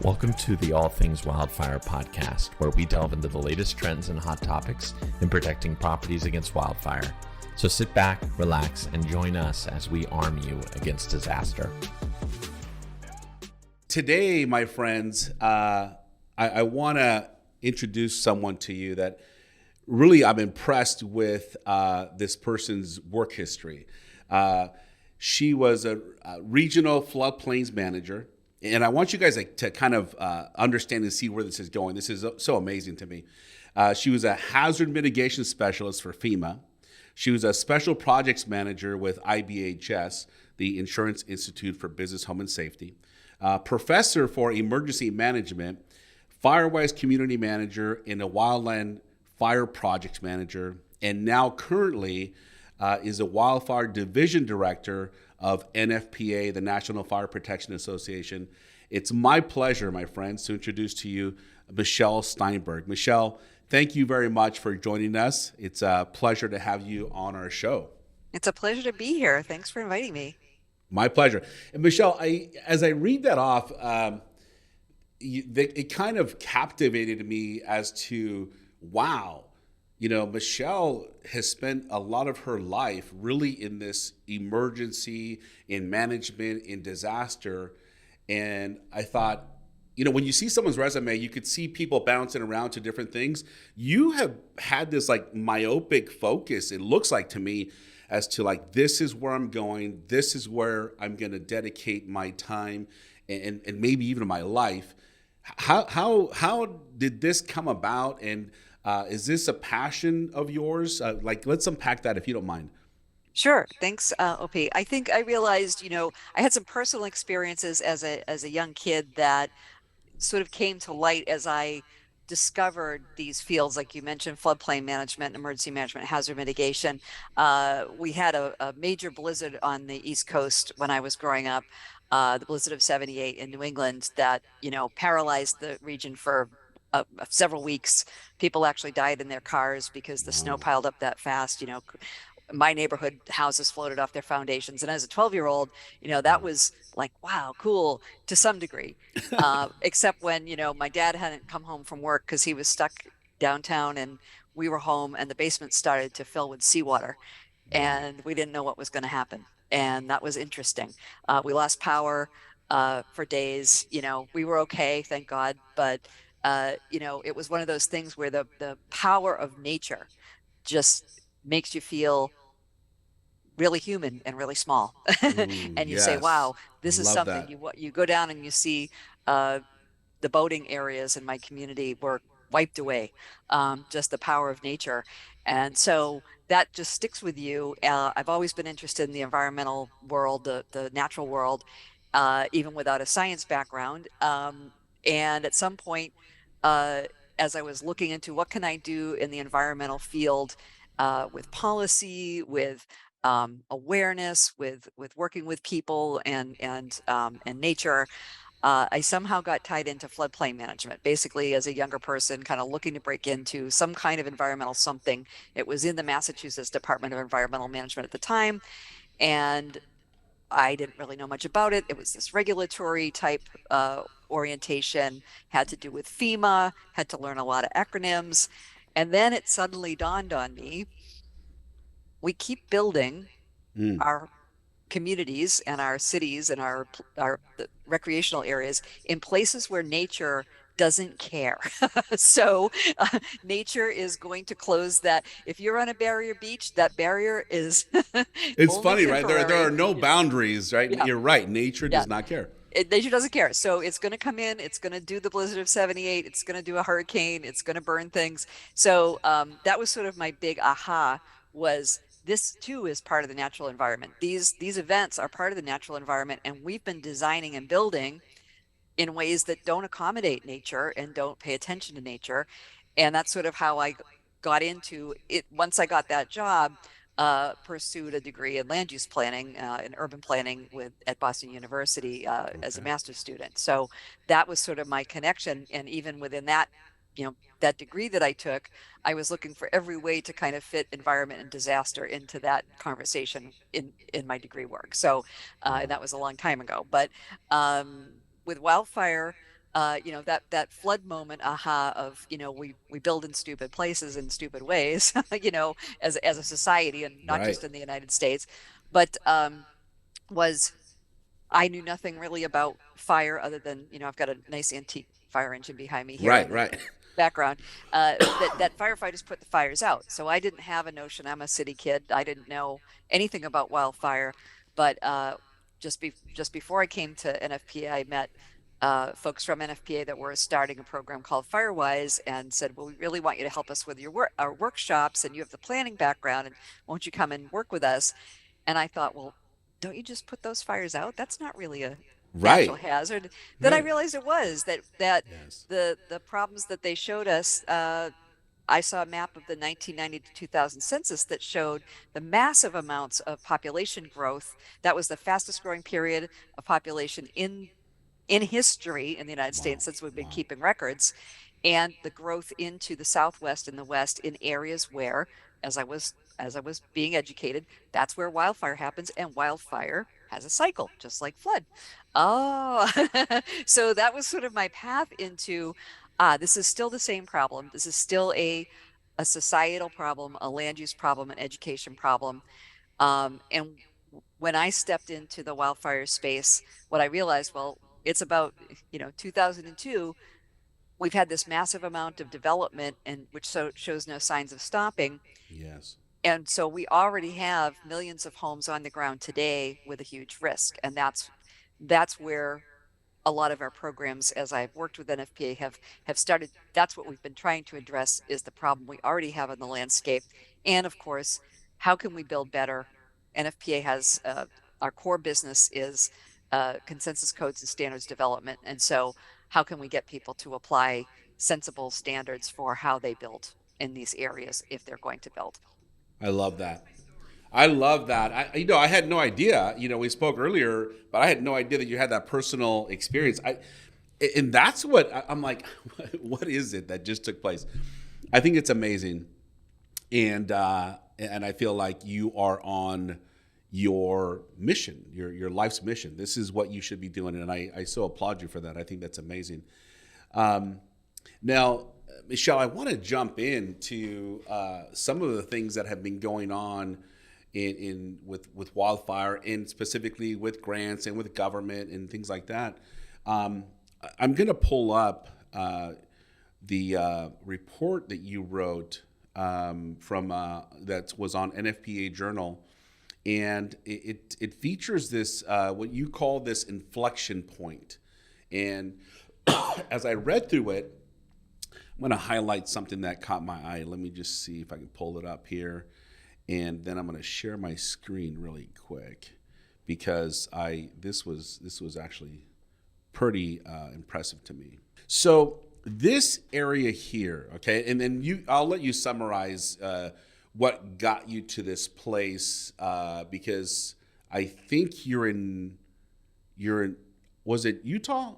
Welcome to the All Things Wildfire podcast, where we delve into the latest trends and hot topics in protecting properties against wildfire. So sit back, relax, and join us as we arm you against disaster. Today, my friends, I want to introduce someone to you that really I'm impressed with this person's work history. She was a regional floodplains manager. And I want you guys to kind of understand and see where this is going. This is so amazing to me. She was a hazard mitigation specialist for FEMA. She was a special projects manager with IBHS, the Insurance Institute for Business, Home, and Safety. Professor for emergency management, Firewise community manager, and a wildland fire projects manager. And now currently is a wildfire division director of NFPA, the National Fire Protection Association. It's my pleasure, my friends, to introduce to you Michele Steinberg. Michele, thank you very much for joining us. It's a pleasure to have you on our show. It's a pleasure to be here. Thanks for inviting me. My pleasure. And Michele, as I read that off, it kind of captivated me as to, wow, you know, Michele has spent a lot of her life really in this emergency, in management, in disaster. And I thought, you know, when you see someone's resume, you could see people bouncing around to different things. You have had this like myopic focus, it looks like to me, as to like, this is where I'm going. This is where I'm going to dedicate my time and maybe even my life. How did this come about? And is this a passion of yours? Let's unpack that if you don't mind. Sure. Thanks, OP. I think I realized, I had some personal experiences as a young kid that sort of came to light as I discovered these fields, like you mentioned, floodplain management, emergency management, hazard mitigation. We had a major blizzard on the East Coast when I was growing up, the blizzard of '78 in New England that, paralyzed the region for several weeks. People actually died in their cars because the snow piled up that fast. My neighborhood houses floated off their foundations. And as a 12-year-old, that was like, wow, cool to some degree. Except when, my dad hadn't come home from work because he was stuck downtown and we were home and the basement started to fill with seawater and we didn't know what was going to happen. And that was interesting. We lost power for days. We were okay, thank God. But it was one of those things where the power of nature just makes you feel really human and really small. And you say, wow, this is something. You go down and you see the boating areas in my community were wiped away, just the power of nature. And so that just sticks with you. I've always been interested in the environmental world, the natural world, even without a science background. And at some point, as I was looking into what can I do in the environmental field, with policy, with awareness, with working with people and nature, I somehow got tied into floodplain management. Basically, as a younger person, kind of looking to break into some kind of environmental something. It was in the Massachusetts Department of Environmental Management at the time, and I didn't really know much about it. It was this regulatory type orientation, had to do with FEMA, had to learn a lot of acronyms. And then it suddenly dawned on me, we keep building our communities and our cities and our recreational areas in places where nature doesn't care. So nature is going to close that. If you're on a barrier beach, that barrier is it's funny, right? There are no boundaries, right? Yeah. You're right. Nature does not care. Nature doesn't care. So it's going to come in, it's going to do the blizzard of '78, it's going to do a hurricane, it's going to burn things. So that was sort of my big aha, was this too is part of the natural environment. These events are part of the natural environment, and we've been designing and building in ways that don't accommodate nature and don't pay attention to nature. And that's sort of how I got into it. Once I got that job, pursued a degree in land use planning and urban planning at Boston University as a master's student. So that was sort of my connection. And even within that, that degree that I took, I was looking for every way to kind of fit environment and disaster into that conversation in my degree work. So and that was a long time ago. But with wildfire, that flood moment, aha, of, we build in stupid places in stupid ways, as a society, and not Right. just in the United States, but was I knew nothing really about fire other than, I've got a nice antique fire engine behind me here in Right. the Right. background. That firefighters put the fires out. So I didn't have a notion. I'm a city kid. I didn't know anything about wildfire, but just before I came to NFPA, I met folks from NFPA that were starting a program called Firewise, and said, "Well, we really want you to help us with our workshops, and you have the planning background, and won't you come and work with us?" And I thought, well, don't you just put those fires out? That's not really a natural Right. hazard. Then I Right. realized it was that Yes. the problems that they showed us. I saw a map of the 1990 to 2000 census that showed the massive amounts of population growth. That was the fastest growing period of population in history in the United Wow. States since we've been Wow. keeping records, and the growth into the Southwest and the West in areas where, as I was being educated, that's where wildfire happens, and wildfire has a cycle, just like flood. Oh, so that was sort of my path into, this is still the same problem. This is still a societal problem, a land use problem, an education problem. And when I stepped into the wildfire space, what I realized, well, it's about, 2002, we've had this massive amount of development, and which shows no signs of stopping. Yes. And so we already have millions of homes on the ground today with a huge risk. And that's where a lot of our programs, as I've worked with NFPA, have started. That's what we've been trying to address, is the problem we already have in the landscape. And of course, how can we build better? NFPA has our core business is consensus codes and standards development. And so how can we get people to apply sensible standards for how they build in these areas if they're going to build? I love that. I love that. I had no idea. We spoke earlier, but I had no idea that you had that personal experience. And that's what I'm like. What is it that just took place? I think it's amazing, and I feel like you are on your mission, your life's mission. This is what you should be doing, and I so applaud you for that. I think that's amazing. Now, Michelle, I want to jump into some of the things that have been going on in with wildfire, and specifically with grants and with government and things like that. I'm going to pull up the report that you wrote from that was on NFPA Journal, and it features this what you call this inflection point. And as I read through it, I'm going to highlight something that caught my eye. Let me just see if I can pull it up here, and then I'm going to share my screen really quick, because this was actually pretty impressive to me. So this area here, okay, and then I'll let you summarize what got you to this place, because I think you're in, was it Utah,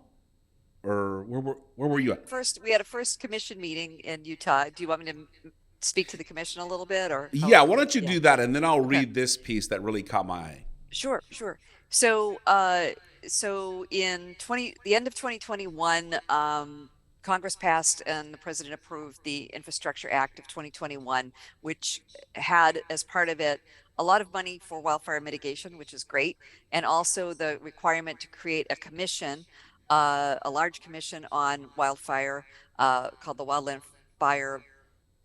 or where were you at? First, we had a first commission meeting in Utah. Do you want me to speak to the commission a little bit, or how Yeah, would why you? don't you Yeah. do that, and then I'll Okay. read this piece that really caught my eye. Sure, sure. So, the end of 2021, Congress passed and the president approved the Infrastructure Act of 2021, which had as part of it a lot of money for wildfire mitigation, which is great, and also the requirement to create a commission, a large commission on wildfire, called the Wildland Fire,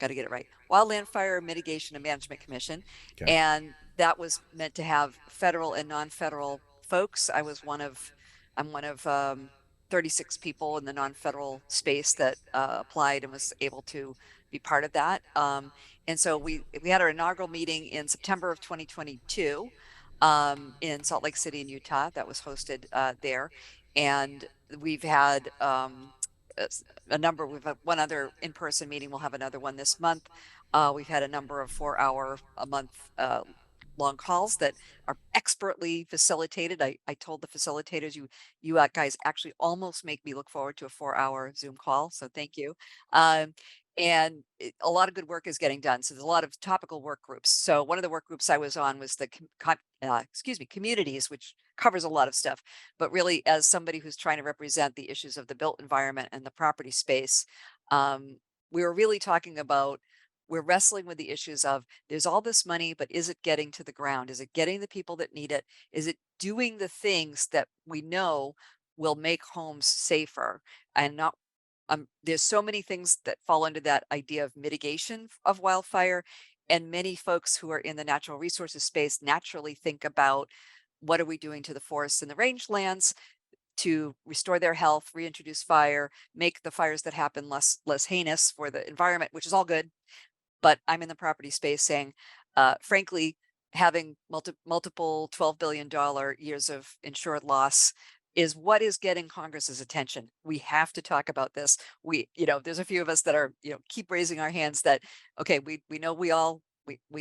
got to get it right, Wildland Fire Mitigation and Management Commission. Okay. And that was meant to have federal and non-federal folks. I'm one of 36 people in the non-federal space that applied and was able to be part of that. And so we had our inaugural meeting in September of 2022 in Salt Lake City in Utah. That was hosted there. And we've had a number. We've had one other in-person meeting. We'll have another one this month. We've had a number of 4-hour a month long calls that are expertly facilitated. I told the facilitators, you guys actually almost make me look forward to a 4-hour Zoom call. So thank you. Um, and a lot of good work is getting done. So there's a lot of topical work groups. So one of the work groups I was on was the communities, which covers a lot of stuff. But really, as somebody who's trying to represent the issues of the built environment and the property space, um, we were really talking about, we're wrestling with the issues of, there's all this money, but is it getting to the ground? Is it getting the people that need it? Is it doing the things that we know will make homes safer and not, there's so many things that fall under that idea of mitigation of wildfire. And many folks who are in the natural resources space naturally think about, what are we doing to the forests and the rangelands to restore their health, reintroduce fire, make the fires that happen less heinous for the environment, which is all good. But I'm in the property space saying, frankly, having multiple $12 billion years of insured loss is what is getting Congress's attention. We have to talk about this. There's a few of us that are, keep raising our hands that, okay, we know we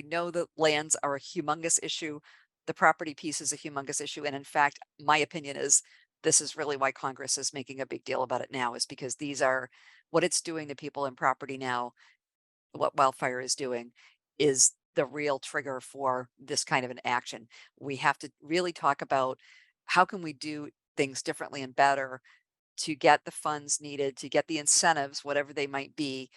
know that lands are a humongous issue. The property piece is a humongous issue. And in fact, my opinion is, this is really why Congress is making a big deal about it now, is because these are what it's doing to people in property now. What wildfire is doing is the real trigger for this kind of an action. We have to really talk about, how can we do things differently and better to get the funds needed, to get the incentives, whatever they might be,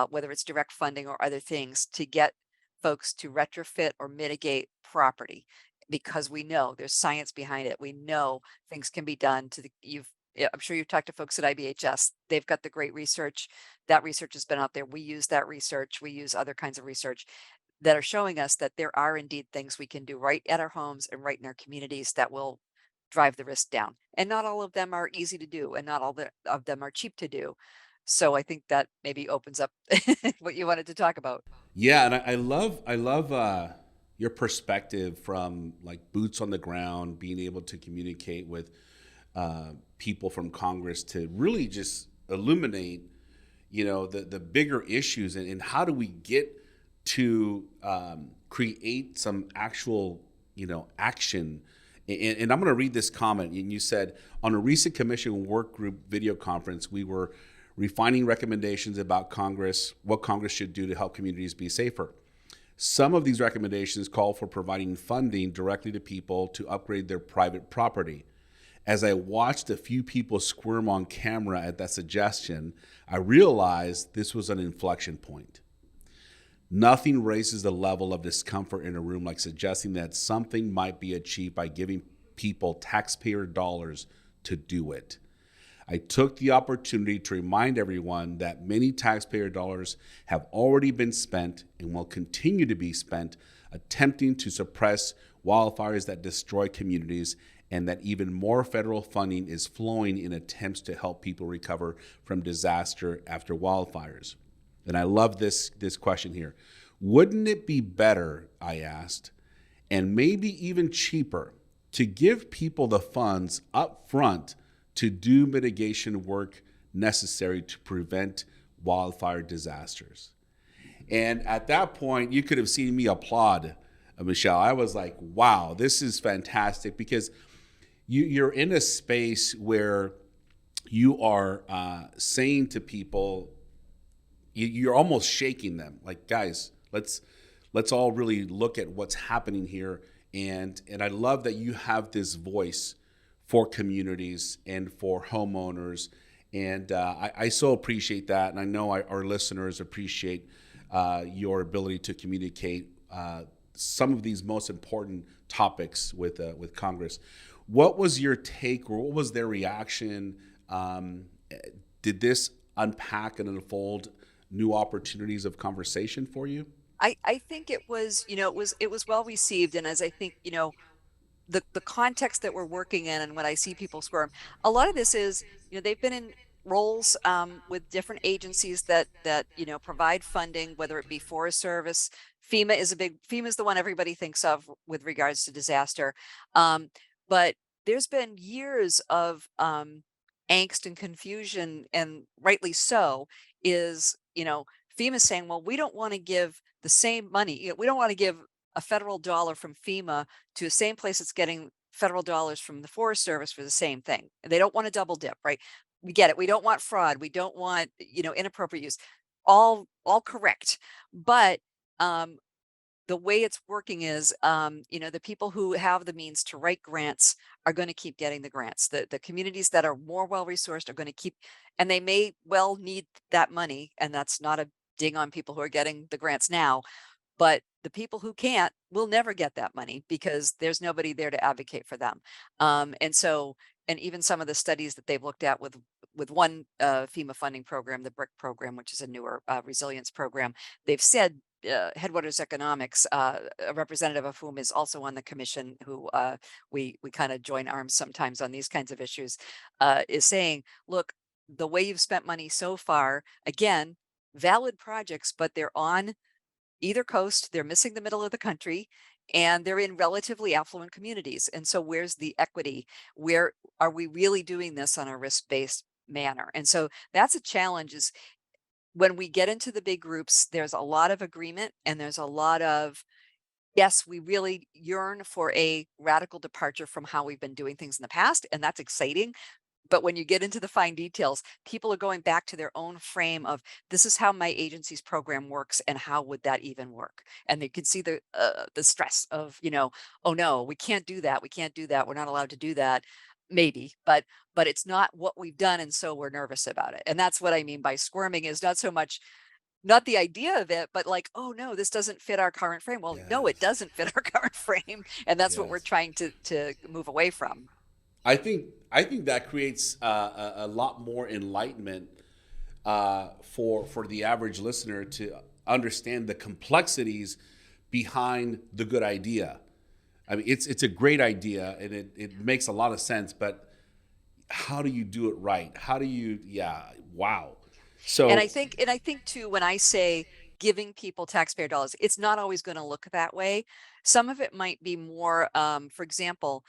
whether it's direct funding or other things, to get folks to retrofit or mitigate property, because we know there's science behind it. We know things can be done to yeah, I'm sure you've talked to folks at IBHS. They've got the great research. That research has been out there. We use that research. We use other kinds of research that are showing us that there are indeed things we can do right at our homes and right in our communities that will drive the risk down. And not all of them are easy to do, and not all of them are cheap to do. So I think that maybe opens up what you wanted to talk about. Yeah, and I love your perspective from like boots on the ground, being able to communicate with people from Congress to really just illuminate, the bigger issues, and how do we get to create some actual, action. And I'm going to read this comment. And you said, on a recent commission work group video conference, we were refining recommendations about what Congress should do to help communities be safer. Some of these recommendations call for providing funding directly to people to upgrade their private property. As I watched a few people squirm on camera at that suggestion, I realized this was an inflection point. Nothing raises the level of discomfort in a room like suggesting that something might be achieved by giving people taxpayer dollars to do it. I took the opportunity to remind everyone that many taxpayer dollars have already been spent and will continue to be spent attempting to suppress wildfires that destroy communities, and that even more federal funding is flowing in attempts to help people recover from disaster after wildfires. And I love this question here. Wouldn't it be better, I asked, and maybe even cheaper, to give people the funds up front to do mitigation work necessary to prevent wildfire disasters? And at that point, you could have seen me applaud, Michelle. I was like, wow, this is fantastic, because you're in a space where you are saying to people, you're almost shaking them, like, guys, let's all really look at what's happening here. And I love that you have this voice for communities and for homeowners. And I so appreciate that. And I know our listeners appreciate your ability to communicate some of these most important topics with Congress. What was your take, or what was their reaction? Did this unpack and unfold new opportunities of conversation for you? I think it was, it was well received. And as I think, the context that we're working in, and when I see people squirm, a lot of this is, they've been in roles with different agencies that provide funding, whether it be Forest Service. FEMA is the one everybody thinks of with regards to disaster. But there's been years of angst and confusion, and rightly so, is, FEMA saying, well, we don't want to give the same money. We don't want to give a federal dollar from FEMA to the same place that's getting federal dollars from the Forest Service for the same thing. They don't want to double dip, right? We get it. We don't want fraud. We don't want, inappropriate use. all correct. But the way it's working is, the people who have the means to write grants are going to keep getting the grants. The communities that are more well-resourced are going to keep, and they may well need that money. And that's not a ding on people who are getting the grants now, but the people who can't will never get that money because there's nobody there to advocate for them. And even some of the studies that they've looked at with one FEMA funding program, the BRIC program, which is a newer resilience program, they've said, Headwaters Economics, a representative of whom is also on the commission, who we kind of join arms sometimes on these kinds of issues, is saying, look, the way you've spent money so far, again, valid projects, but they're on either coast, they're missing the middle of the country, and they're in relatively affluent communities. And so where's the equity? Where are we really doing this on a risk-based manner? And so that's a challenge, is when we get into the big groups, there's a lot of agreement and there's a lot of, yes, we really yearn for a radical departure from how we've been doing things in the past. And that's exciting. But when you get into the fine details, people are going back to their own frame of, this is how my agency's program works, and how would that even work? And they can see the stress of, oh no, we can't do that. We can't do that. We're not allowed to do that. Maybe, but it's not what we've done. And so we're nervous about it. And that's what I mean by squirming, is not so much, not the idea of it, but like, oh no, this doesn't fit our current frame. Well, no, it Yes. doesn't fit our current frame. And that's what we're Yes. trying to move away from. I think that creates a lot more enlightenment for the average listener to understand the complexities behind the good idea. I mean, it's a great idea and it makes a lot of sense, but how do you do it right? How do you? Yeah, wow. And So I think too, when I say giving people taxpayer dollars, it's not always going to look that way. Some of it might be more, for example,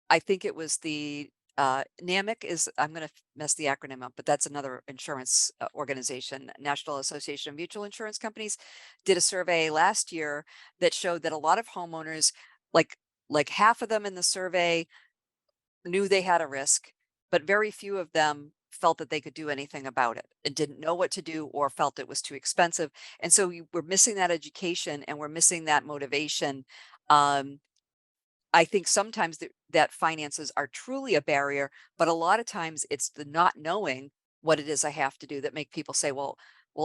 I think it was the NAMIC is, I'm going to mess the acronym up, but that's another insurance organization, National Association of Mutual Insurance Companies, did a survey last year that showed that a lot of homeowners, like half of them in the survey, knew they had a risk, but very few of them felt that they could do anything about it and didn't know what to do, or felt it was too expensive. And so we're missing that education and we're missing that motivation. Um, I think sometimes that finances are truly a barrier, but a lot of times it's the not knowing what it is I have to do that make people say, well,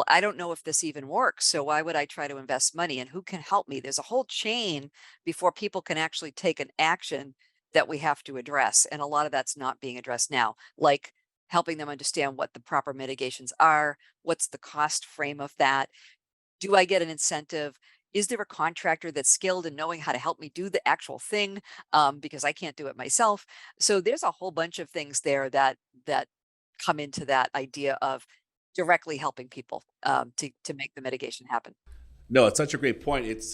I don't know if this even works. So why would I try to invest money, and who can help me? There's a whole chain before people can actually take an action that we have to address. And a lot of that's not being addressed now, like helping them understand what the proper mitigations are. What's the cost frame of that? Do I get an incentive? Is there a contractor that's skilled in knowing how to help me do the actual thing? Because I can't do it myself. So there's a whole bunch of things there that come into that idea of directly helping people to make the mitigation happen. no, it's such a great point. It's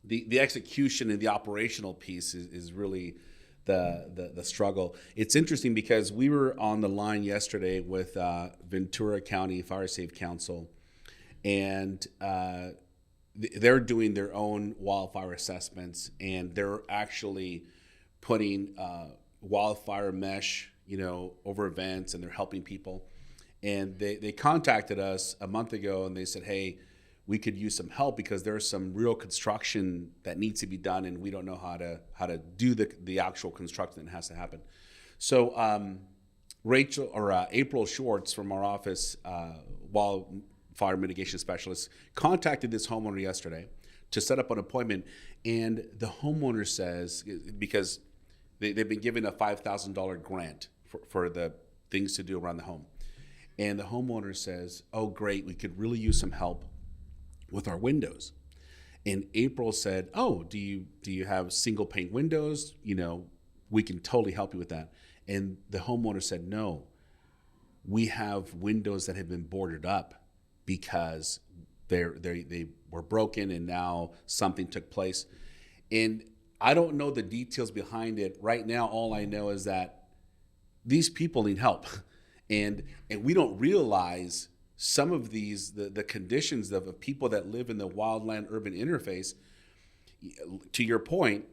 the execution and the operational piece is really the struggle. It's interesting because we were on the line yesterday with Ventura County Fire Safe Council, and they're doing their own wildfire assessments, and they're actually putting wildfire mesh, over events, and they're helping people. And they contacted us a month ago, and they said, hey, we could use some help because there's some real construction that needs to be done, and we don't know how to do the actual construction that has to happen. So April Schwartz from our office, wildfire mitigation specialist, contacted this homeowner yesterday to set up an appointment, and the homeowner says, because they've been given a $5,000 grant for the things to do around the home, and the homeowner says, oh great, we could really use some help with our windows. And April said, oh, do you have single pane windows? We can totally help you with that. And the homeowner said, no, we have windows that have been boarded up because they were broken and now something took place. And I don't know the details behind it right now. All I know is that these people need help. And we don't realize some of these, the conditions of people that live in the wildland urban interface. To your point,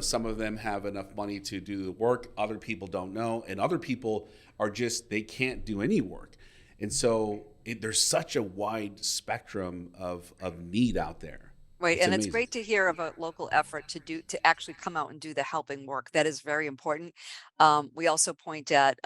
some of them have enough money to do the work, other people don't know, and other people are just, they can't do any work. And so there's such a wide spectrum of need out there. Right, It's and it's amazing. great to hear of a local effort to actually come out and do the helping work. That is very important. We also point at,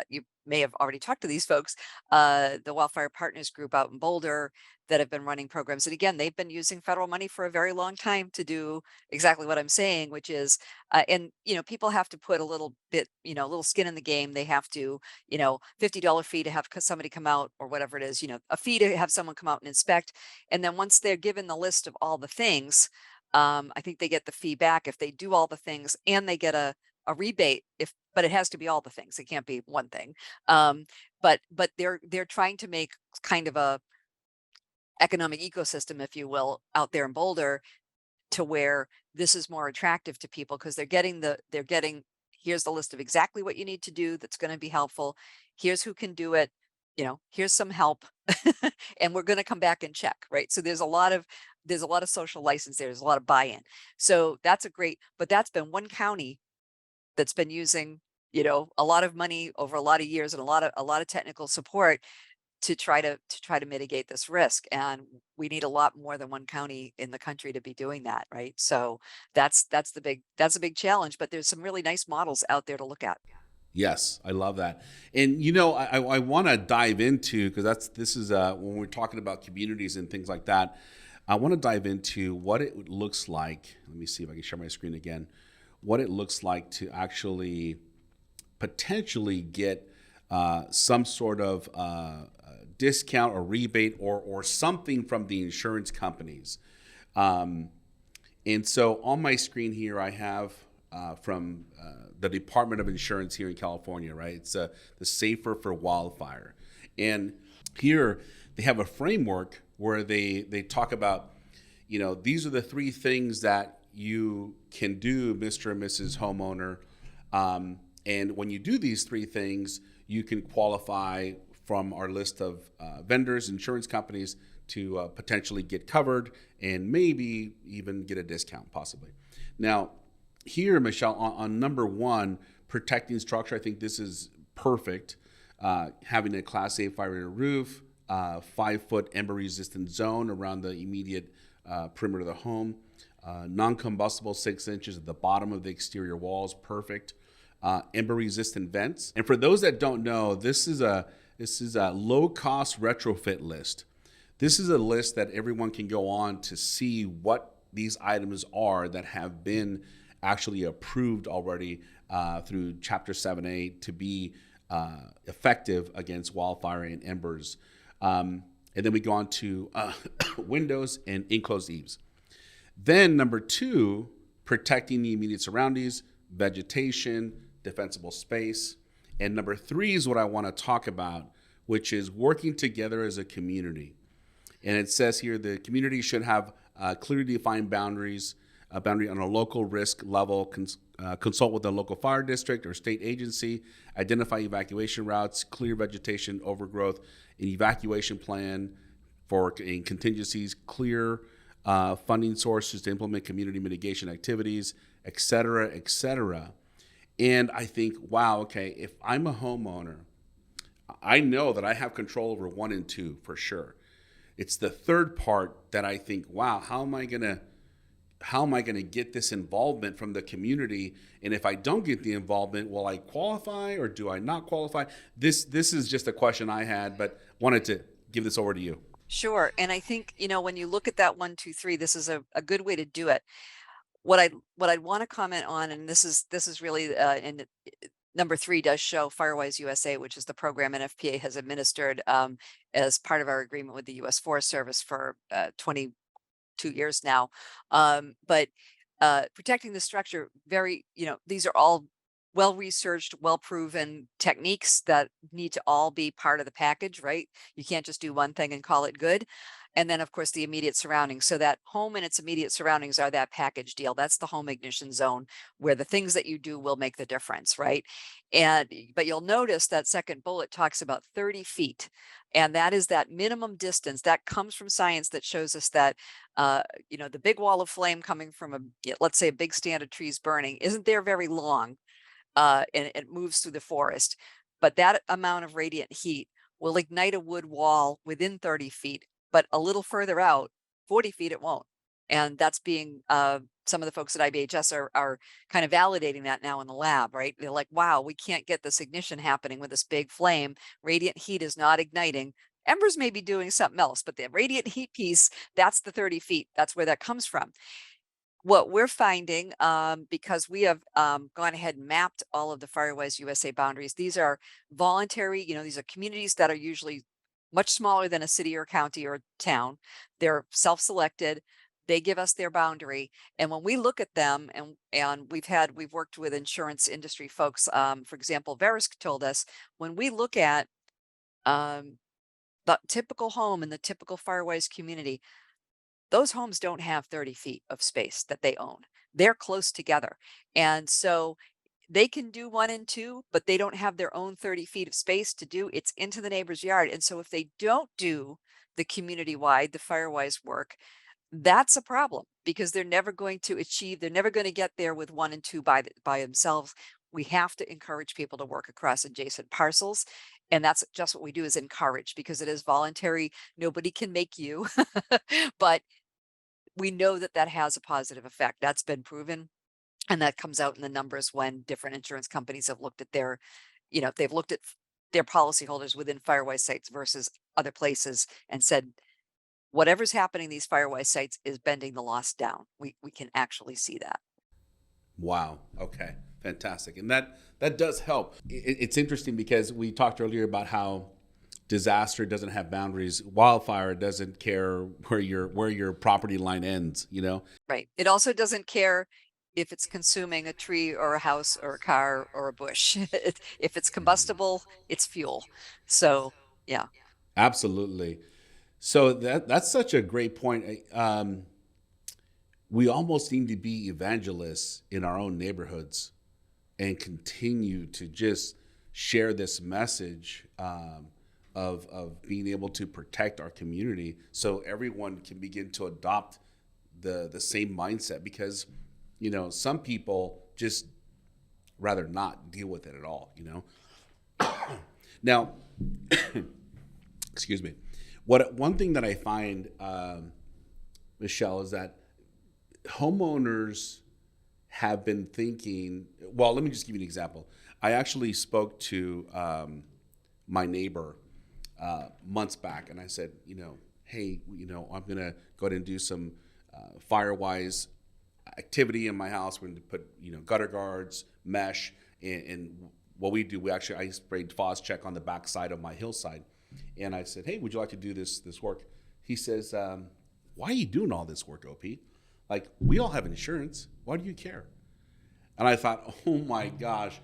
you may have already talked to these folks, the Wildfire Partners Group out in Boulder that have been running programs. And again, they've been using federal money for a very long time to do exactly what I'm saying, which is, and people have to put a little bit, a little skin in the game. They have to, $50 fee to have somebody come out, or whatever it is, a fee to have someone come out and inspect. And then once they're given the list of all the things, I think they get the feedback if they do all the things, and they get a rebate but it has to be all the things. It can't be one thing. But they're trying to make kind of a economic ecosystem, if you will, out there in Boulder, to where this is more attractive to people, because they're getting here's the list of exactly what you need to do that's going to be helpful. Here's who can do it. Here's some help. And we're going to come back and check, right? So there's a lot of social license there. There's a lot of buy-in. So but that's been one county that's been using, a lot of money over a lot of years, and a lot of technical support to try to mitigate this risk. And we need a lot more than one county in the country to be doing that, right? So that's a big challenge, but there's some really nice models out there to look at. Yes, I love that. And I want to dive into, because this is when we're talking about communities and things like that. I want to dive into what it looks like. Let me see if I can share my screen again. What it looks like to actually potentially get some sort of discount or rebate or something from the insurance companies. And so on my screen here, I have from the Department of Insurance here in California, right? It's the Safer for Wildfire. And here they have a framework where they talk about, these are the three things that you can do, Mr. and Mrs. Homeowner. And when you do these three things, you can qualify from our list of vendors, insurance companies, to potentially get covered and maybe even get a discount, possibly. Now, here, Michele, on number one, protecting structure, I think this is perfect. Having a Class A fire-rated roof, 5-foot ember-resistant zone around the immediate perimeter of the home, non-combustible 6 inches at the bottom of the exterior walls, perfect. Ember-resistant vents. And for those that don't know, this is a low-cost retrofit list. This is a list that everyone can go on to see what these items are that have been actually approved already through Chapter 7A to be effective against wildfire and embers. And then we go on to windows and enclosed eaves. Then number two, protecting the immediate surroundings, vegetation, defensible space. And number three is what I want to talk about, which is working together as a community. And it says here the community should have clearly defined boundaries, a boundary on a local risk level, consult with the local fire district or state agency, identify evacuation routes, clear vegetation overgrowth, an evacuation plan for contingencies, clear funding sources to implement community mitigation activities, et cetera, et cetera. And I think, wow, okay, if I'm a homeowner, I know that I have control over 1 and 2 for sure. It's the third part that I think, wow, how am I gonna get this involvement from the community? And if I don't get the involvement, will I qualify or do I not qualify? This is just a question I had, but wanted to give this over to you. Sure. And I think, when you look at that 1, 2, 3, this is a good way to do it. What I'd want to comment on, and this is really and number 3 does show Firewise USA, which is the program NFPA has administered as part of our agreement with the U.S. Forest Service for 22 years now. But protecting the structure, these are all well-researched, well-proven techniques that need to all be part of the package, right? You can't just do one thing and call it good. And then, of course, the immediate surroundings. So that home and its immediate surroundings are that package deal. That's the home ignition zone, where the things that you do will make the difference, right? But you'll notice that second bullet talks about 30 feet. And that is that minimum distance that comes from science that shows us that, the big wall of flame coming from let's say a big stand of trees burning isn't there very long, and it moves through the forest. But that amount of radiant heat will ignite a wood wall within 30 feet, but a little further out, 40 feet, it won't. And that's being, some of the folks at IBHS are kind of validating that now in the lab, right? They're like, wow, we can't get this ignition happening with this big flame. Radiant heat is not igniting. Embers may be doing something else, but the radiant heat piece, that's the 30 feet. That's where that comes from. What we're finding, because we have gone ahead and mapped all of the Firewise USA boundaries, these are voluntary, these are communities that are usually much smaller than a city or county or town. They're self-selected. They give us their boundary. And when we look at them, and we've worked with insurance industry folks, for example, Verisk told us, when we look at the typical home in the typical Firewise community, those homes don't have 30 feet of space that they own. They're close together. And so they can do 1 and 2, but they don't have their own 30 feet of space to do. It's into the neighbor's yard. And so if they don't do the community-wide, the Firewise work, that's a problem, because they're never going to get there with 1 and 2 by themselves. We have to encourage people to work across adjacent parcels. And that's just what we do, is encourage, because it is voluntary. Nobody can make you, but we know that that has a positive effect. That's been proven. And that comes out in the numbers when different insurance companies have looked at their, they've looked at their policyholders within Firewise sites versus other places and said, whatever's happening in these Firewise sites is bending the loss down. We can actually see that. Wow. Okay. Fantastic. And that does help. It's interesting because we talked earlier about how disaster doesn't have boundaries. Wildfire doesn't care where your property line ends, Right. It also doesn't care if it's consuming a tree or a house or a car or a bush. If it's combustible, it's fuel. So, yeah. Absolutely. So that's such a great point. We almost need to be evangelists in our own neighborhoods and continue to just share this message of being able to protect our community, so everyone can begin to adopt the same mindset, because some people just rather not deal with it at all. Now, excuse me. One thing that I find, Michele, is that homeowners have been thinking. Well, let me just give you an example. I actually spoke to my neighbor months back, and I said, hey, I'm gonna go ahead and do some Firewise activity in my house. We're going to put gutter guards, mesh, and what we do, I sprayed Phos-Chek on the back side of my hillside, and I said, hey, would you like to do this work? He says, why are you doing all this work, OP? Like, we all have insurance. Why do you care? And I thought, oh my gosh,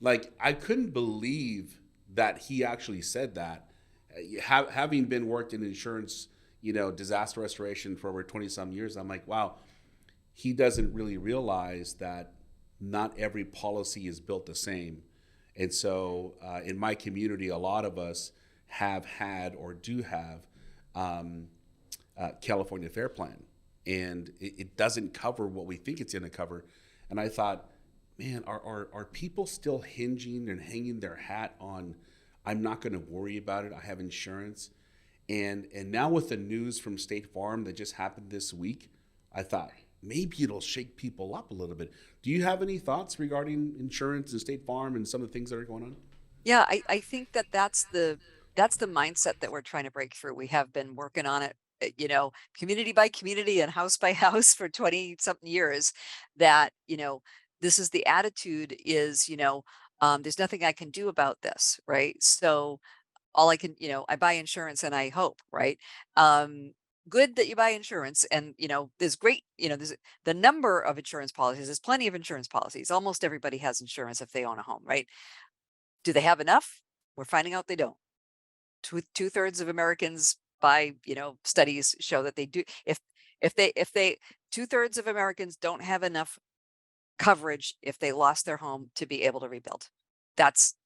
like, I couldn't believe that he actually said that. Having been worked in insurance, disaster restoration for over 20 some years, I'm like, wow, he doesn't really realize that not every policy is built the same. And so in my community, a lot of us have had or do have California Fair Plan, and it doesn't cover what we think it's going to cover. And I thought, man, are people still hinging and hanging their hat on, I'm not going to worry about it, I have insurance? And now with the news from State Farm that just happened this week, I thought maybe it'll shake people up a little bit. Do you have any thoughts regarding insurance and State Farm and some of the things that are going on? Yeah, I think that's the mindset that we're trying to break through. We have been working on it, community by community and house by house for 20 something years, that, this is the attitude is, there's nothing I can do about this. Right. So all I can, I buy insurance and I hope, right. Good that you buy insurance, and, there's great, there's the number of insurance policies. There's plenty of insurance policies. Almost everybody has insurance if they own a home, right? Do they have enough? We're finding out they don't. Two-thirds of Americans, by studies, show that they do. If they 2/3 of Americans don't have enough coverage if they lost their home to be able to rebuild. That's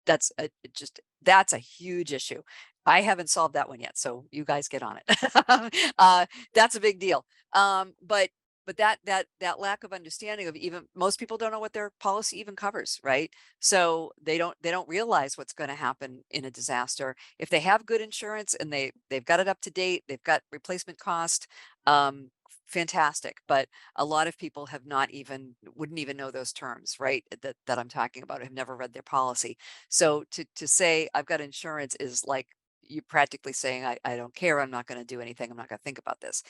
that's a huge issue. I haven't solved that one yet, so you guys get on it. That's a big deal. But but that lack of understanding of, even most people don't know what their policy even covers, right? So they don't realize what's going to happen in a disaster. If they have good insurance and they've got it up to date, they've got replacement cost, fantastic. But a lot of people have not even, wouldn't even know those terms, right? That I'm talking about, have never read their policy. So to say I've got insurance is like you practically saying, I don't care, I'm not going to do anything, I'm not going to think about this.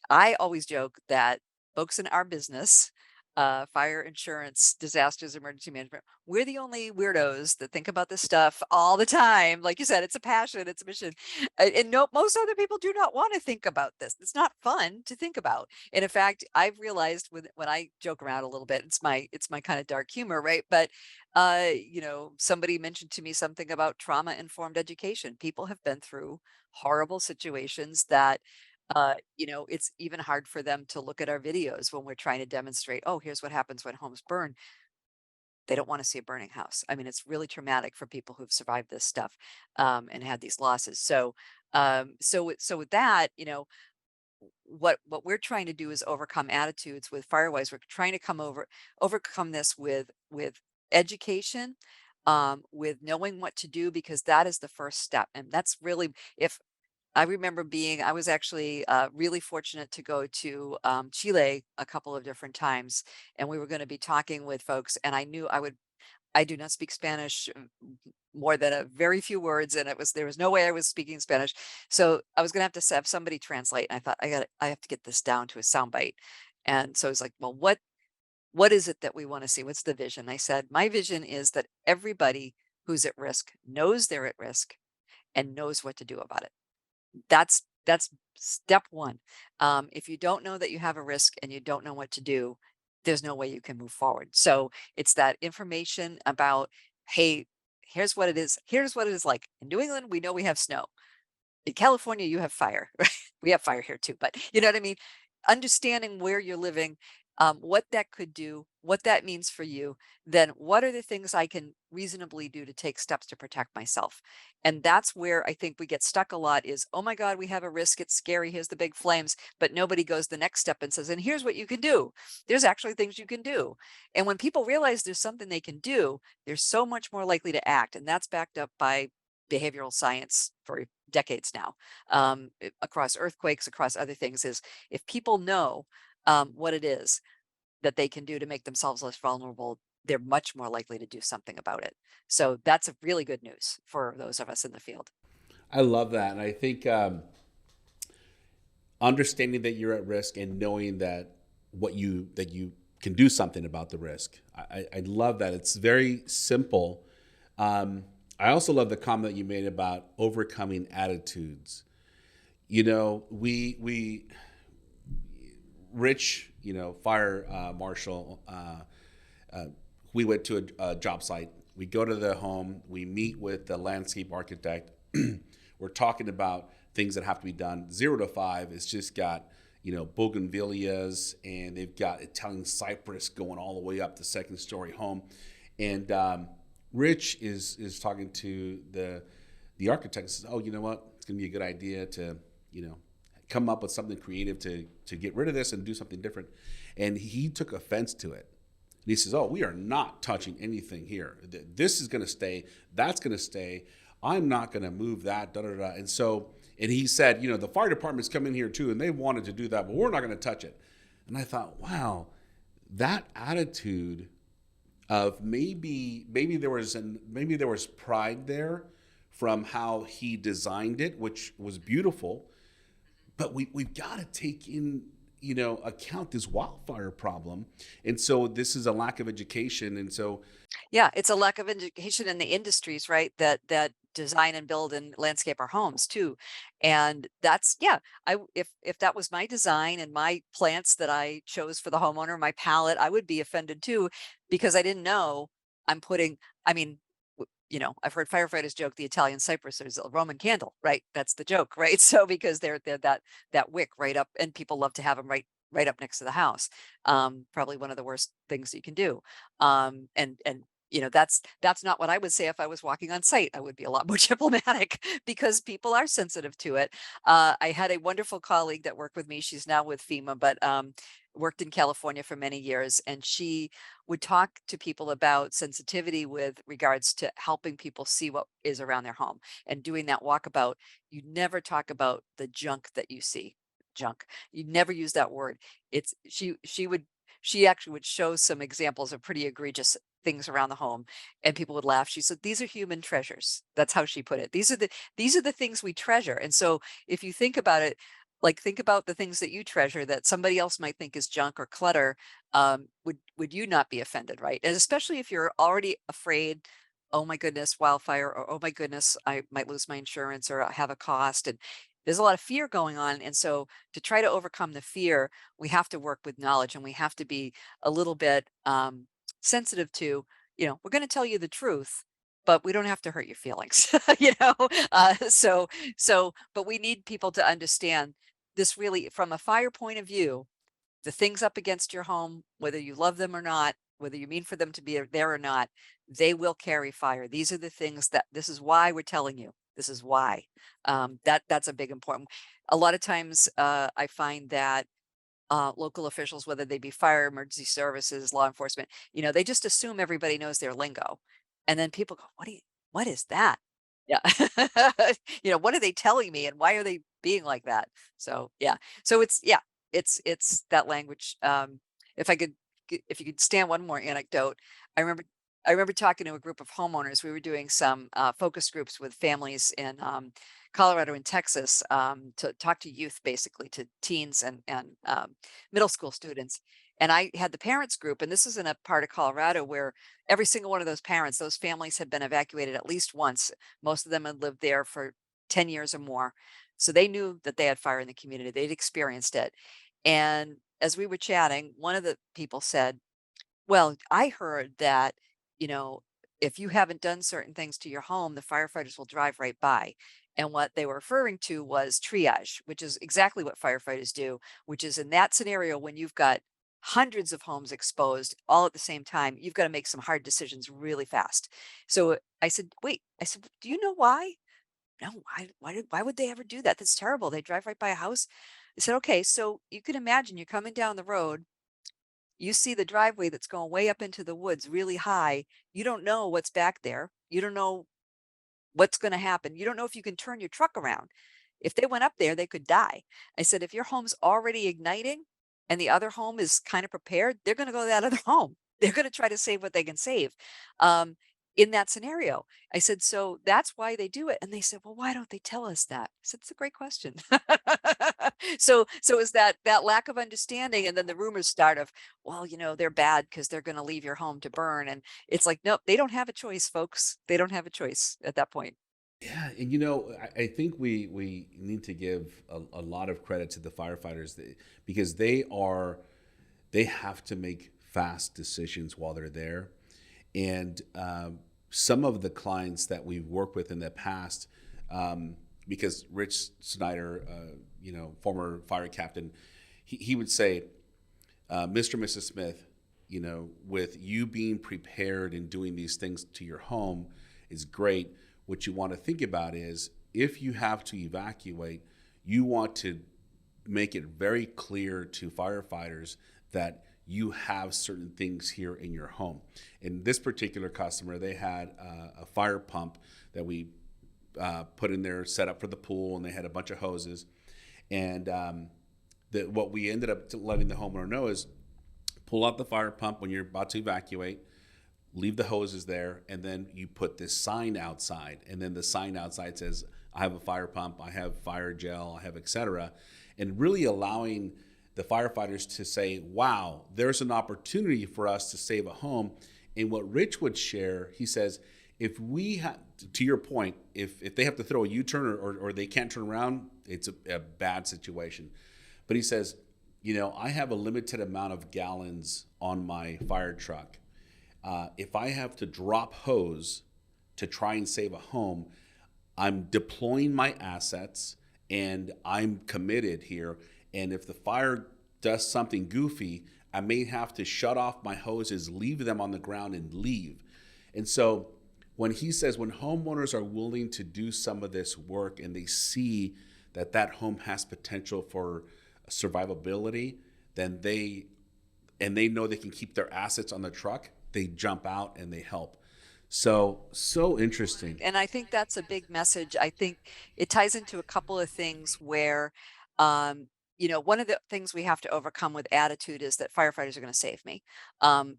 I always joke that folks in our business, fire insurance, disasters, emergency management, we're the only weirdos that think about this stuff all the time. Like you said, it's a passion, it's a mission. And no, most other people do not want to think about this. It's not fun to think about. And in fact, I've realized when I joke around a little bit, it's my kind of dark humor, right? But somebody mentioned to me something about trauma-informed education. People have been through horrible situations that it's even hard for them to look at our videos when we're trying to demonstrate, oh, here's what happens when homes burn. They don't want to see a burning house. I mean, it's really traumatic for people who've survived this stuff and had these losses. So with that, what we're trying to do is overcome attitudes with Firewise. We're trying to overcome this with education, with knowing what to do, because that is the first step. And that's really, if I remember I was actually really fortunate to go to Chile a couple of different times, and we were going to be talking with folks, and I knew I do not speak Spanish more than a very few words, and there was no way I was speaking Spanish. So I was going to have somebody translate. And I thought, I have to get this down to a soundbite. And so I was like, well, what is it that we want to see? What's the vision? I said, my vision is that everybody who's at risk knows they're at risk and knows what to do about it. That's step one. If you don't know that you have a risk and you don't know what to do, there's no way you can move forward. So it's that information about, hey, here's what it is. Here's what it is like. In New England, we know we have snow. In California, you have fire. Right? We have fire here too, but you know what I mean? Understanding where you're living, what that could do, what that means for you, then what are the things I can reasonably do to take steps to protect myself? And that's where I think we get stuck a lot is, oh my God, we have a risk. It's scary. Here's the big flames. But nobody goes the next step and says, and here's what you can do. There's actually things you can do. And when people realize there's something they can do, they're so much more likely to act. And that's backed up by behavioral science for decades now, across earthquakes, across other things, is if people know what it is that they can do to make themselves less vulnerable, they're much more likely to do something about it. So that's a really good news for those of us in the field. I love that. And I think understanding that you're at risk and knowing that that you can do something about the risk. I love that. It's very simple. I also love the comment you made about overcoming attitudes. We Rich, fire marshal, we went to a job site. We go to the home. We meet with the landscape architect. We're talking about things that have to be done. 0 to 5 it's just got, bougainvilleas, and they've got Italian cypress going all the way up the second story home. And Rich is talking to the architect and says, oh, you know what? It's going to be a good idea to, come up with something creative to get rid of this and do something different. And he took offense to it. And he says, oh, we are not touching anything here. This is going to stay. That's going to stay. I'm not going to move that, da-da-da. And he said, the fire department's come in here too, and they wanted to do that, but we're not going to touch it. And I thought, wow, that attitude of maybe there was pride there from how he designed it, which was beautiful, but we've got to take in account this wildfire problem. And so this is a lack of education. And so yeah, it's a lack of education in the industries, right, that design and build and landscape our homes too. And that's, yeah, if that was my design and my plants that I chose for the homeowner, my palette, I would be offended too, because I didn't know I mean, I've heard firefighters joke the Italian cypress is a Roman candle, right? That's the joke, right? So because they're that wick right up, and people love to have them right up next to the house. Probably one of the worst things that you can do. And that's not what I would say if I was walking on site. I would be a lot more diplomatic because people are sensitive to it. I had a wonderful colleague that worked with me. She's now with FEMA, but worked in California for many years, and she would talk to people about sensitivity with regards to helping people see what is around their home and doing that walkabout. You never talk about the junk that you see. Junk. You never use that word. It's she actually would show some examples of pretty egregious things around the home, and people would laugh. She said, these are human treasures. That's how she put it. These are the things we treasure. And so if you think about it, like think about the things that you treasure that somebody else might think is junk or clutter. Would you not be offended, right? And especially if you're already afraid, oh my goodness, wildfire, or oh my goodness, I might lose my insurance or I have a cost. And there's a lot of fear going on. And so to try to overcome the fear, we have to work with knowledge, and we have to be a little bit sensitive to, we're going to tell you the truth, but we don't have to hurt your feelings, but we need people to understand this really from a fire point of view. The things up against your home, whether you love them or not, whether you mean for them to be there or not, they will carry fire. These are the things this is why we're telling you. This is why. That's a big important. A lot of times I find that local officials, whether they be fire, emergency services, law enforcement, they just assume everybody knows their lingo. And then people go, what is that? Yeah. What are they telling me, and why are they being like that? So, yeah. So it's that language. If you could stand one more anecdote, I remember talking to a group of homeowners. We were doing some focus groups with families in Colorado and Texas to talk to youth, basically to teens and middle school students. And I had the parents group, and this is in a part of Colorado where every single one of those parents, those families had been evacuated at least once. Most of them had lived there for 10 years or more. So they knew that they had fire in the community. They'd experienced it. And as we were chatting, one of the people said, well, I heard that, if you haven't done certain things to your home, the firefighters will drive right by. And what they were referring to was triage, which is exactly what firefighters do, which is in that scenario, when you've got hundreds of homes exposed all at the same time, you've got to make some hard decisions really fast. So I said, wait, do you know why? No, why would they ever do that? That's terrible. They drive right by a house. I said, okay, so you can imagine you're coming down the road. You see the driveway that's going way up into the woods really high. You don't know what's back there. You don't know what's going to happen. You don't know if you can turn your truck around. If they went up there, they could die. I said, if your home's already igniting and the other home is kind of prepared, they're going to go to that other home. They're going to try to save what they can save. In that scenario, I said, so that's why they do it. And they said, well, why don't they tell us that? I said, it's a great question. So is that lack of understanding, and then the rumors start of, well, they're bad because they're going to leave your home to burn. And it's like, nope, they don't have a choice, folks. They don't have a choice at that point. Yeah, and I think we need to give a lot of credit to the firefighters because they have to make fast decisions while they're there. And some of the clients that we've worked with in the past, because Rich Snyder, former fire captain, he would say, Mr. and Mrs. Smith, with you being prepared and doing these things to your home is great. What you want to think about is if you have to evacuate, you want to make it very clear to firefighters that you have certain things here in your home. In this particular customer, they had a fire pump that we put in there, set up for the pool, and they had a bunch of hoses. And what we ended up letting the homeowner know is pull out the fire pump when you're about to evacuate, leave the hoses there, and then you put this sign outside. And then the sign outside says, I have a fire pump, I have fire gel, I have et cetera. And really allowing the firefighters to say, wow, there's an opportunity for us to save a home. And what Rich would share, he says, if we have, to your point, if they have to throw a U-turn or they can't turn around, it's a bad situation. But he says, I have a limited amount of gallons on my fire truck. If I have to drop hose to try and save a home, I'm deploying my assets and I'm committed here. And if the fire does something goofy, I may have to shut off my hoses, leave them on the ground and leave. And so when he says when homeowners are willing to do some of this work and they see that that home has potential for survivability, then they know they can keep their assets on the truck, they jump out and they help. So interesting. And I think that's a big message. I think it ties into a couple of things where, um, one of the things we have to overcome with attitude is that firefighters are going to save me,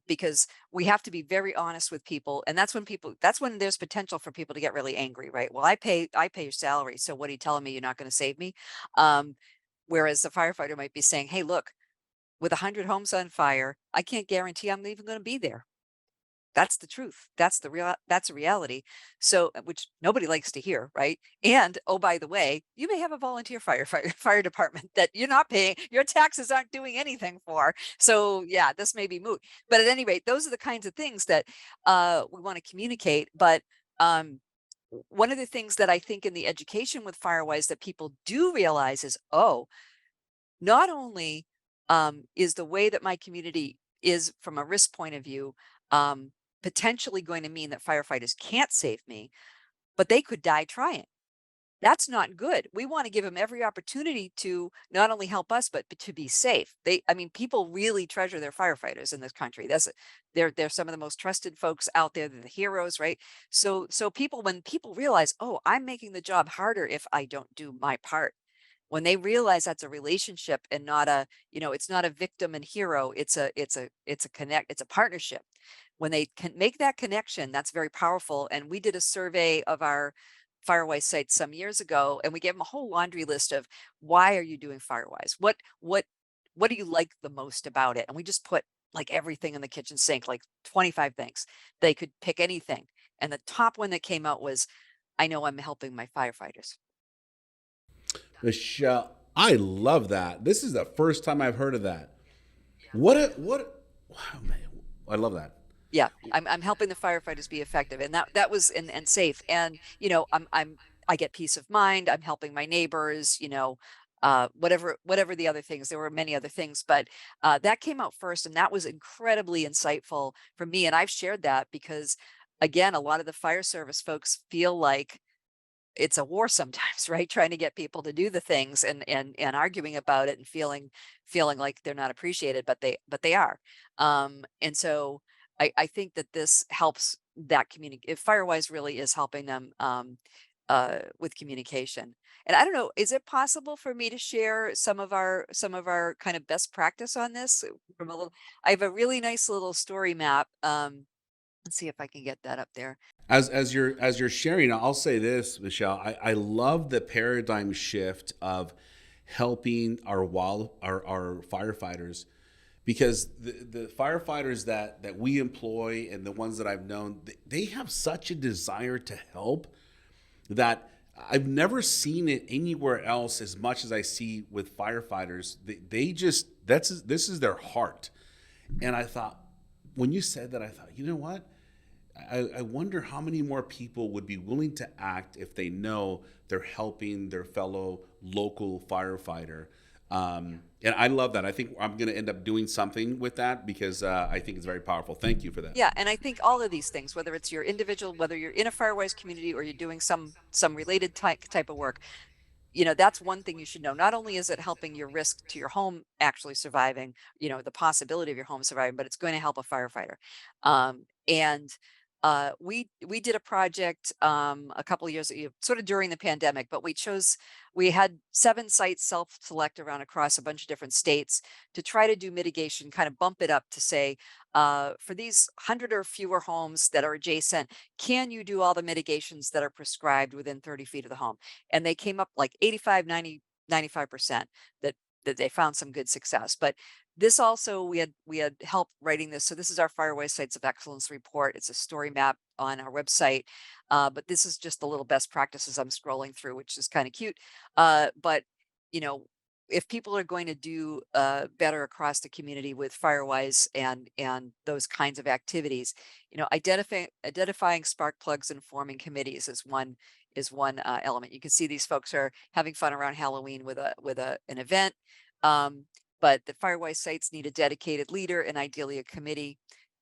because we have to be very honest with people, and that's when there's potential for people to get really angry, right? Well, I pay your salary, so what are you telling me? You're not going to save me? Um, Whereas the firefighter might be saying, "Hey, look, with 100 homes on fire, I can't guarantee I'm even going to be there." That's the truth. That's a reality. So, which nobody likes to hear, right? And oh, by the way, you may have a volunteer fire department that you're not paying, your taxes aren't doing anything for. So yeah, this may be moot. But at any rate, those are the kinds of things that we want to communicate. But one of the things that I think in the education with Firewise that people do realize is, oh, not only is the way that my community is from a risk point of view um, potentially going to mean that firefighters can't save me, but they could die trying. That's not good. We want to give them every opportunity to not only help us, but to be safe. I mean, people really treasure their firefighters in this country. They're some of the most trusted folks out there. They're the heroes, right? So when people realize, oh, I'm making the job harder if I don't do my part, when they realize that's a relationship and not a, it's not a victim and hero, it's a partnership. When they can make that connection, that's very powerful. And we did a survey of our Firewise sites some years ago, and we gave them a whole laundry list of why are you doing Firewise? What do you like the most about it? And we just put like everything in the kitchen sink, like 25 things. They could pick anything. And the top one that came out was, I know I'm helping my firefighters. Michelle, I love that. This is the first time I've heard of that. Wow, man, I love that. Yeah, I'm helping the firefighters be effective, and that was and safe. And I get peace of mind. I'm helping my neighbors. Whatever the other things. There were many other things, but that came out first, and that was incredibly insightful for me. And I've shared that because, again, a lot of the fire service folks feel like it's a war sometimes, right? Trying to get people to do the things and arguing about it and feeling like they're not appreciated, but they are. And so I think that this helps that communicate. If Firewise really is helping them with communication. And I don't know, is it possible for me to share some of our kind of best practice on this from a little? I have a really nice little story map. Let's see if I can get that up there. As you're sharing, I'll say this, Michelle. I love the paradigm shift of helping our firefighters, because the firefighters that we employ and the ones that I've known, they have such a desire to help that I've never seen it anywhere else as much as I see with firefighters. They just this is their heart. And I thought, when you said that, I thought, you know what? I wonder how many more people would be willing to act if they know they're helping their fellow local firefighter. And I love that. I think I'm going to end up doing something with that because I think it's very powerful. Thank you for that. Yeah, and I think all of these things, whether it's your individual, whether you're in a Firewise community or you're doing some related type of work, that's one thing you should know. Not only is it helping your risk to your home actually surviving, the possibility of your home surviving, but it's going to help a firefighter. And we did a project a couple of years sort of during the pandemic, but we had 7 sites self-select around across a bunch of different states to try to do mitigation, kind of bump it up to say, for these 100 or fewer homes that are adjacent, can you do all the mitigations that are prescribed within 30 feet of the home? And they came up like 85, 90, 95% that they found some good success. But this also, we had help writing this. So this is our Firewise Sites of Excellence report. It's a story map on our website. But this is just the little best practices I'm scrolling through, which is kind of cute. But you know, if people are going to do better across the community with Firewise and those kinds of activities, identifying spark plugs and forming committees is one element. You can see these folks are having fun around Halloween with an event. But the Firewise sites need a dedicated leader and ideally a committee.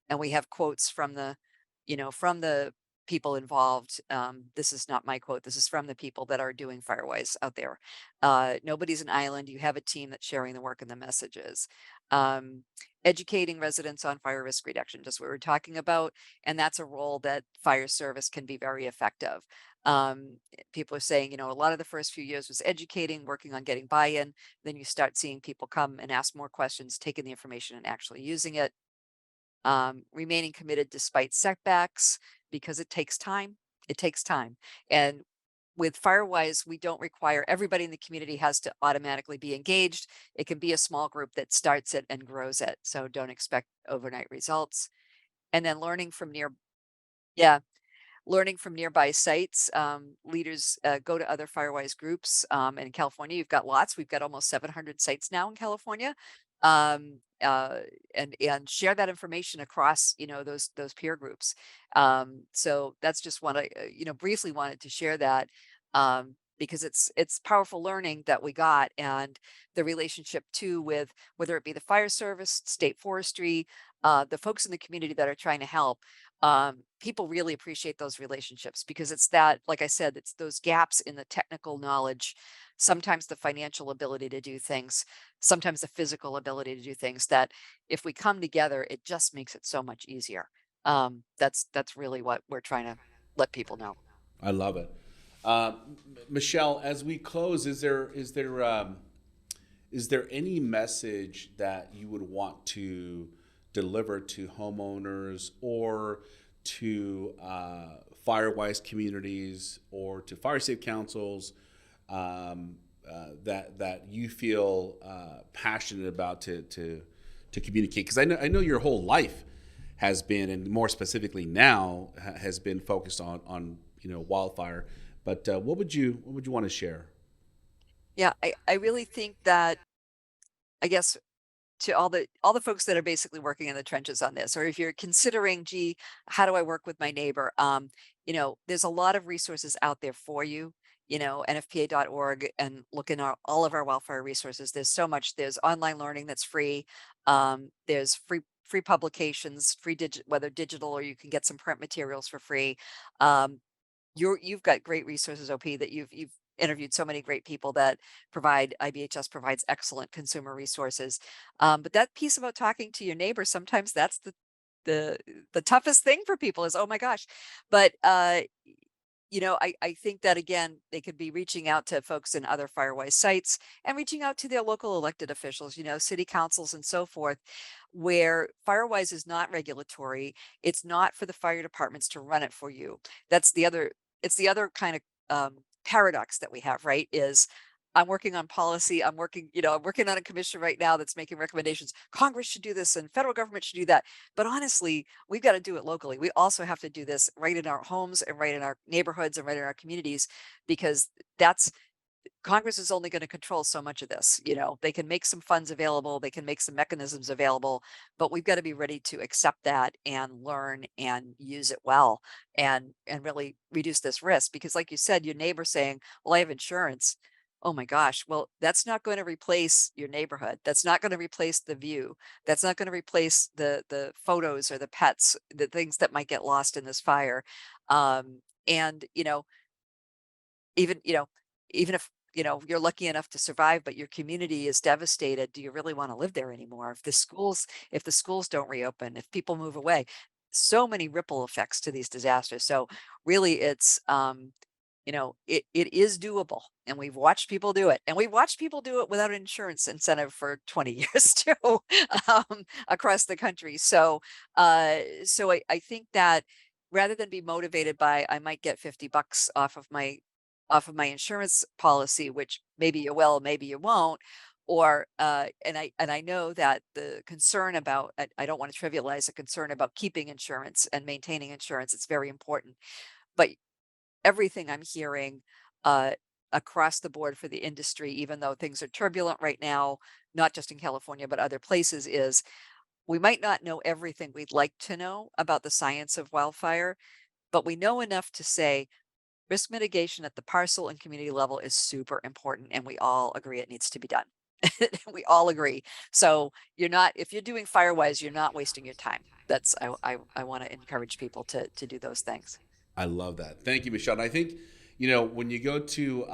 And we have quotes from the from the people involved. This is not my quote. This is from the people that are doing Firewise out there. Nobody's an island. You have a team that's sharing the work and the messages. Um, Educating residents on fire risk reduction, just what we're talking about. And that's a role that fire service can be very effective. People are saying, a lot of the first few years was educating, working on getting buy-in. Then you start seeing people come and ask more questions, taking the information and actually using it. Remaining committed despite setbacks, because it takes time. It takes time. And with Firewise, we don't require everybody in the community has to automatically be engaged. It can be a small group that starts it and grows it. So don't expect overnight results. And then yeah, learning from nearby sites. Leaders go to other Firewise groups. And in California, you've got lots. We've got almost 700 sites now in California. Um, uh, and share that information across, those peer groups. So that's just what I, briefly wanted to share that. Because it's powerful learning that we got, and the relationship too with whether it be the fire service, state forestry, the folks in the community that are trying to help. People really appreciate those relationships, because it's that, like I said, it's those gaps in the technical knowledge, sometimes the financial ability to do things, sometimes the physical ability to do things, that if we come together, it just makes it so much easier. That's really what we're trying to let people know. I love it. Michelle, as we close, is there any message that you would want to deliver to homeowners, or to Firewise communities, or to fire safe councils, that you feel passionate about to communicate? Because I know your whole life has been, and more specifically now, has been focused on wildfire. But what would you want to share? Yeah, I really think that, I guess, to all the folks that are basically working in the trenches on this, or if you're considering, gee, how do I work with my neighbor? There's a lot of resources out there for you. NFPA.org, and look in all of our wildfire resources. There's so much. There's online learning that's free. There's free publications, whether digital, or you can get some print materials for free. Um, you've got great resources, OP, that you've interviewed so many great people that IBHS provides excellent consumer resources. But that piece about talking to your neighbor, sometimes that's the the toughest thing for people, is, oh my gosh. But I think that, again, they could be reaching out to folks in other Firewise sites, and reaching out to their local elected officials, city councils and so forth, where Firewise is not regulatory. It's not for the fire departments to run it for you. It's the other kind of paradox that we have, right? Is, I'm working on policy. I'm working on a commission right now that's making recommendations. Congress should do this and federal government should do that. But honestly, we've got to do it locally. We also have to do this right in our homes, and right in our neighborhoods, and right in our communities, because Congress is only going to control so much of this. They can make some funds available, they can make some mechanisms available, but we've got to be ready to accept that and learn and use it well, and really reduce this risk. Because, like you said, your neighbor saying, well, I have insurance. Oh my gosh. Well, that's not going to replace your neighborhood. That's not going to replace the view. That's not going to replace the photos or the pets, the things that might get lost in this fire. And even you know even if you're lucky enough to survive, but your community is devastated, do you really want to live there anymore? If the schools don't reopen, if people move away, so many ripple effects to these disasters. So really, it's it is doable, and we've watched people do it, and we've watched people do it without an insurance incentive for 20 years too, across the country. So I think that, rather than be motivated by, I might get $50 off of my insurance policy, which maybe you will, maybe you won't, or and I know that the concern about, I don't want to trivialize the concern about keeping insurance and maintaining insurance. It's very important. But everything I'm hearing uh, across the board for the industry, even though things are turbulent right now, not just in California, but other places, is we might not know everything we'd like to know about the science of wildfire, but we know enough to say risk mitigation at the parcel and community level is super important, and we all agree it needs to be done. We all agree. So if you're doing Firewise, you're not wasting your time. I want to encourage people to do those things. I love that. Thank you, Michele. And I think, when you go to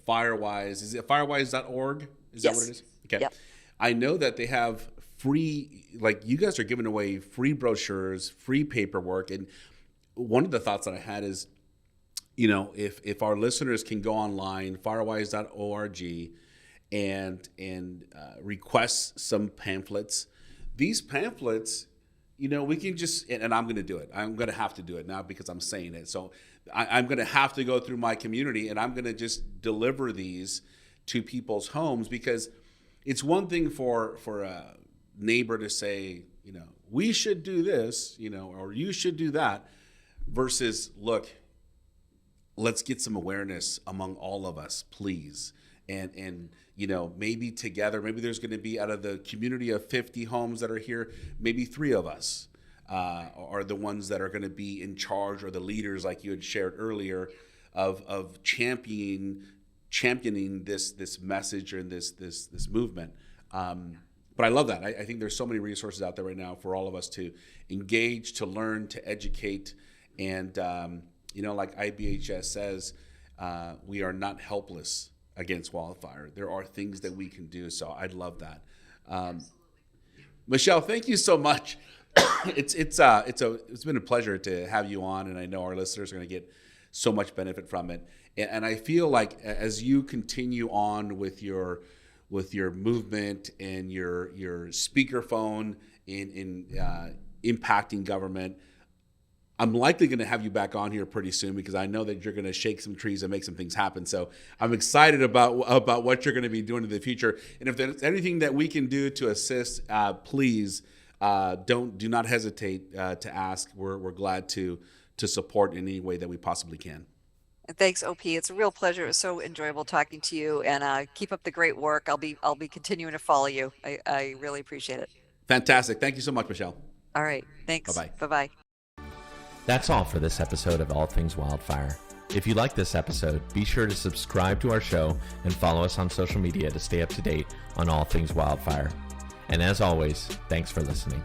Firewise, is it firewise.org? Is that what it is? Okay. Yep. I know that they have free, like you guys are giving away free brochures, free paperwork. And one of the thoughts that I had is, if our listeners can go online, firewise.org, and request some pamphlets, these pamphlets, we can just, and I'm going to do it. I'm going to have to do it now because I'm saying it. So I'm going to have to go through my community, and I'm going to just deliver these to people's homes, because it's one thing for a neighbor to say, we should do this, or you should do that, versus, look, let's get some awareness among all of us, please. And maybe together, maybe there's going to be, out of the community of 50 homes that are here, maybe 3 of us are the ones that are going to be in charge, or the leaders, like you had shared earlier, of championing this message or this movement. But I love that. I think there's so many resources out there right now for all of us to engage, to learn, to educate, and like IBHS says, we are not helpless against wildfire. There are things that we can do. So I'd love that. Michele, thank you so much. It's been a pleasure to have you on, and I know our listeners are going to get so much benefit from it. And I feel like as you continue on with your movement and your speakerphone in impacting government, I'm likely going to have you back on here pretty soon, because I know that you're going to shake some trees and make some things happen. So I'm excited about what you're going to be doing in the future. And if there's anything that we can do to assist, please do not hesitate to ask. We're glad to support in any way that we possibly can. Thanks, OP. It's a real pleasure. It was so enjoyable talking to you, and keep up the great work. I'll be continuing to follow you. I really appreciate it. Fantastic. Thank you so much, Michele. All right. Thanks. Bye-bye. Bye-bye. That's all for this episode of All Things Wildfire. If you like this episode, be sure to subscribe to our show and follow us on social media to stay up to date on all things wildfire. And as always, thanks for listening.